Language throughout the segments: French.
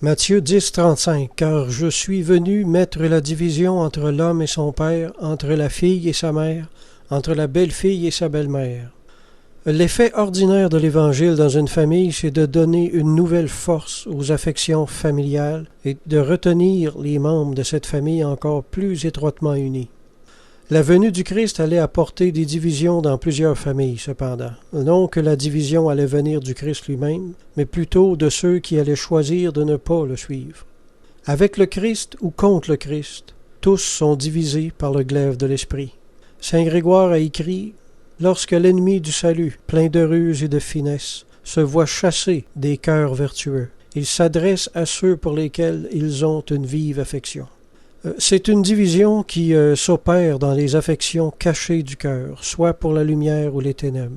Matthieu 10, 35. Car je suis venu mettre la division entre l'homme et son père, entre la fille et sa mère, entre la belle-fille et sa belle-mère. L'effet ordinaire de l'Évangile dans une famille, c'est de donner une nouvelle force aux affections familiales et de retenir les membres de cette famille encore plus étroitement unis. La venue du Christ allait apporter des divisions dans plusieurs familles, cependant. Non que la division allait venir du Christ lui-même, mais plutôt de ceux qui allaient choisir de ne pas le suivre. Avec le Christ ou contre le Christ, tous sont divisés par le glaive de l'Esprit. Saint Grégoire a écrit « Lorsque l'ennemi du salut, plein de ruse et de finesse, se voit chasser des cœurs vertueux, il s'adresse à ceux pour lesquels ils ont une vive affection. » C'est une division qui s'opère dans les affections cachées du cœur, soit pour la lumière ou les ténèbres.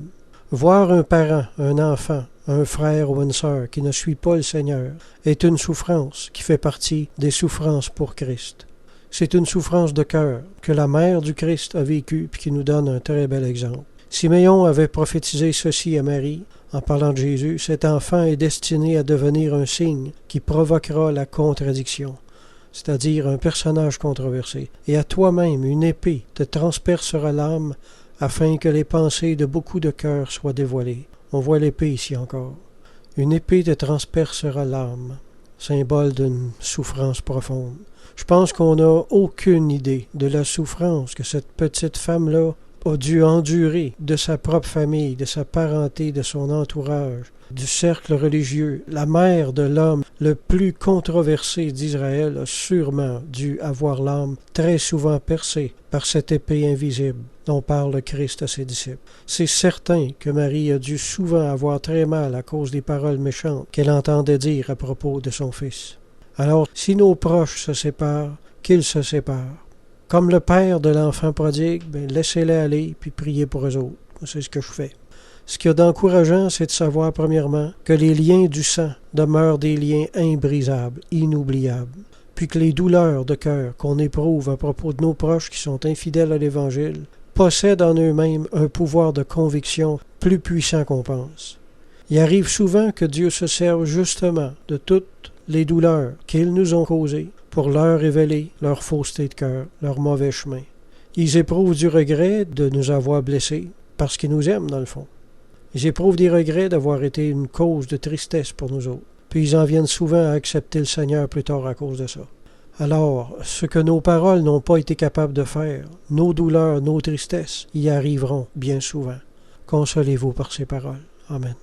Voir un parent, un enfant, un frère ou une sœur qui ne suit pas le Seigneur est une souffrance qui fait partie des souffrances pour Christ. C'est une souffrance de cœur que la mère du Christ a vécue et qui nous donne un très bel exemple. Siméon avait prophétisé ceci à Marie en parlant de Jésus. Cet enfant est destiné à devenir un signe qui provoquera la contradiction, c'est-à-dire un personnage controversé. Et à toi-même, une épée te transpercera l'âme afin que les pensées de beaucoup de cœurs soient dévoilées. On voit l'épée ici encore. Une épée te transpercera l'âme, symbole d'une souffrance profonde. Je pense qu'on n'a aucune idée de la souffrance que cette petite femme-là a dû endurer de sa propre famille, de sa parenté, de son entourage, du cercle religieux. La mère de l'homme le plus controversé d'Israël a sûrement dû avoir l'âme très souvent percée par cette épée invisible dont parle le Christ à ses disciples. C'est certain que Marie a dû souvent avoir très mal à cause des paroles méchantes qu'elle entendait dire à propos de son fils. Alors, si nos proches se séparent, qu'ils se séparent. Comme le père de l'enfant prodigue, laissez-les aller puis priez pour eux autres. C'est ce que je fais. Ce qu'il y a d'encourageant, c'est de savoir, premièrement, que les liens du sang demeurent des liens imbrisables, inoubliables, puis que les douleurs de cœur qu'on éprouve à propos de nos proches qui sont infidèles à l'Évangile possèdent en eux-mêmes un pouvoir de conviction plus puissant qu'on pense. Il arrive souvent que Dieu se serve justement de toutes les douleurs qu'ils nous ont causées pour leur révéler leur fausseté de cœur, leur mauvais chemin. Ils éprouvent du regret de nous avoir blessés parce qu'ils nous aiment dans le fond. Ils éprouvent des regrets d'avoir été une cause de tristesse pour nous autres. Puis ils en viennent souvent à accepter le Seigneur plus tard à cause de ça. Alors, ce que nos paroles n'ont pas été capables de faire, nos douleurs, nos tristesses, y arriveront bien souvent. Consolez-vous par ces paroles. Amen.